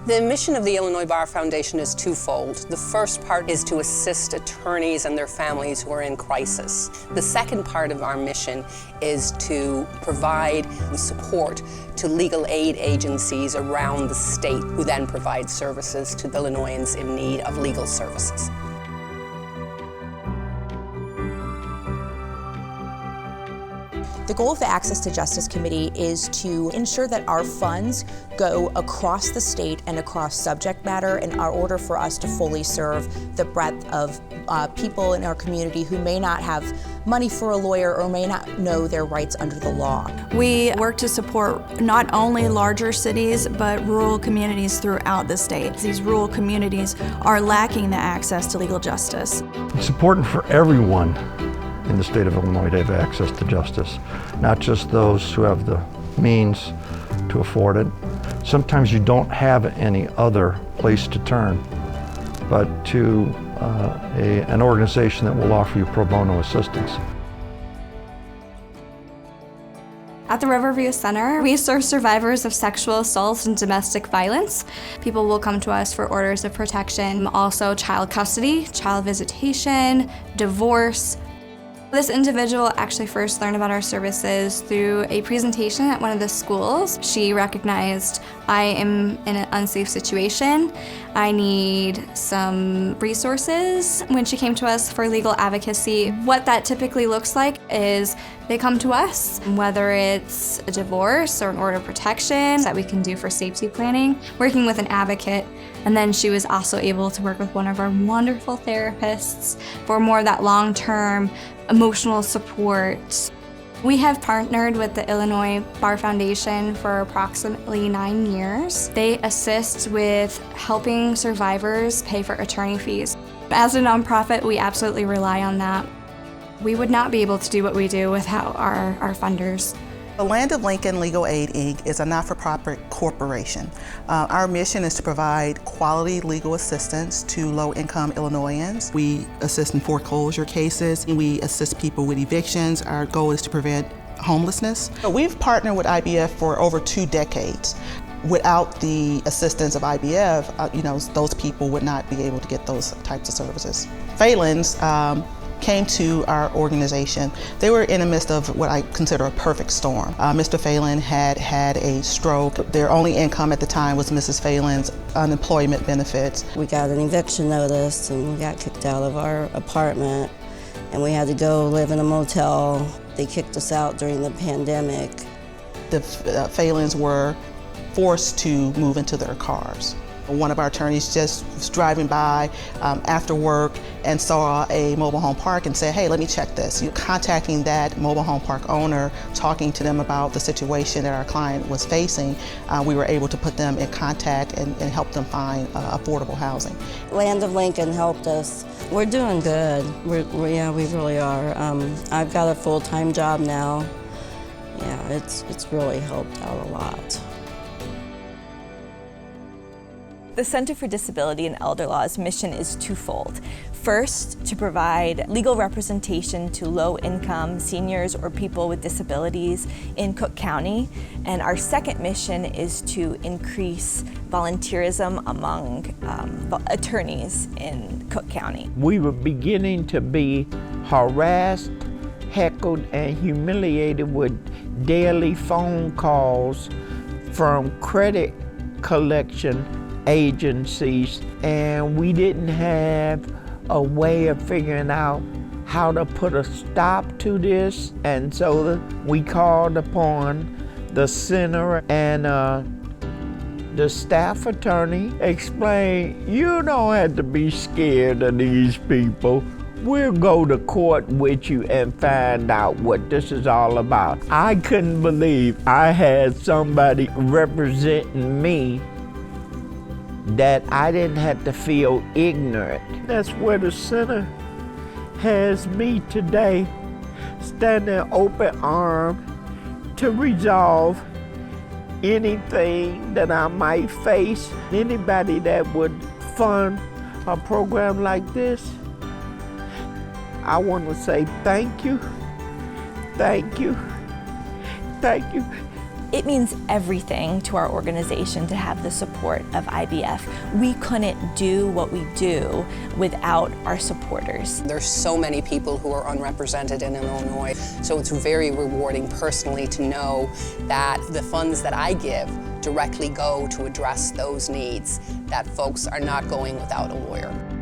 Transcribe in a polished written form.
The mission of the Illinois Bar Foundation is twofold. The first part is to assist attorneys and their families who are in crisis. The second part of our mission is to provide support to legal aid agencies around the state who then provide services to Illinoisans in need of legal services. The goal of the Access to Justice Committee is to ensure that our funds go across the state and across subject matter in order for us to fully serve the breadth of people in our community who may not have money for a lawyer or may not know their rights under the law. We work to support not only larger cities, but rural communities throughout the state. These rural communities are lacking the access to legal justice. It's important for everyone in the state of Illinois to have access to justice, not just those who have the means to afford it. Sometimes you don't have any other place to turn but to an organization that will offer you pro bono assistance. At the Riverview Center, we serve survivors of sexual assault and domestic violence. People will come to us for orders of protection, also child custody, child visitation, divorce. This individual actually first learned about our services through a presentation at one of the schools. She recognized, I am in an unsafe situation. I need some resources. When she came to us for legal advocacy, what that typically looks like is they come to us, whether it's a divorce or an order of protection that we can do for safety planning, working with an advocate. And then she was also able to work with one of our wonderful therapists for more of that long-term emotional support. We have partnered with the Illinois Bar Foundation for approximately 9 years. They assist with helping survivors pay for attorney fees. As a nonprofit, we absolutely rely on that. We would not be able to do what we do without our funders. The Land of Lincoln Legal Aid, Inc. is a not-for-profit corporation. Our mission is to provide quality legal assistance to low-income Illinoisans. We assist in foreclosure cases, and we assist people with evictions. Our goal is to prevent homelessness. We've partnered with IBF for over 2 decades. Without the assistance of IBF, those people would not be able to get those types of services. Phelan's came to our organization. They were in the midst of what I consider a perfect storm. Mr. Phelan had a stroke. Their only income at the time was Mrs. Phelan's unemployment benefits. We got an eviction notice and we got kicked out of our apartment and we had to go live in a motel. They kicked us out during the pandemic. The Phelans were forced to move into their cars. One of our attorneys just was driving by after work and saw a mobile home park and said, hey, let me check this. Contacting that mobile home park owner, talking to them about the situation that our client was facing, we were able to put them in contact and help them find affordable housing. Land of Lincoln helped us. We're doing good. Yeah, we really are. I've got a full-time job now. Yeah, it's really helped out a lot. The Center for Disability and Elder Law's mission is twofold. First, to provide legal representation to low-income seniors or people with disabilities in Cook County. And our second mission is to increase volunteerism among attorneys in Cook County. We were beginning to be harassed, heckled, and humiliated with daily phone calls from credit collection agencies, and we didn't have a way of figuring out how to put a stop to this. And so we called upon the center, and the staff attorney explained, you don't have to be scared of these people. We'll go to court with you and find out what this is all about. I couldn't believe I had somebody representing me that I didn't have to feel ignorant. That's where the center has me today, standing open armed to resolve anything that I might face. Anybody that would fund a program like this, I want to say thank you, thank you, thank you. It means everything to our organization to have the support of IBF. We couldn't do what we do without our supporters. There's so many people who are unrepresented in Illinois, so it's very rewarding personally to know that the funds that I give directly go to address those needs, that folks are not going without a lawyer.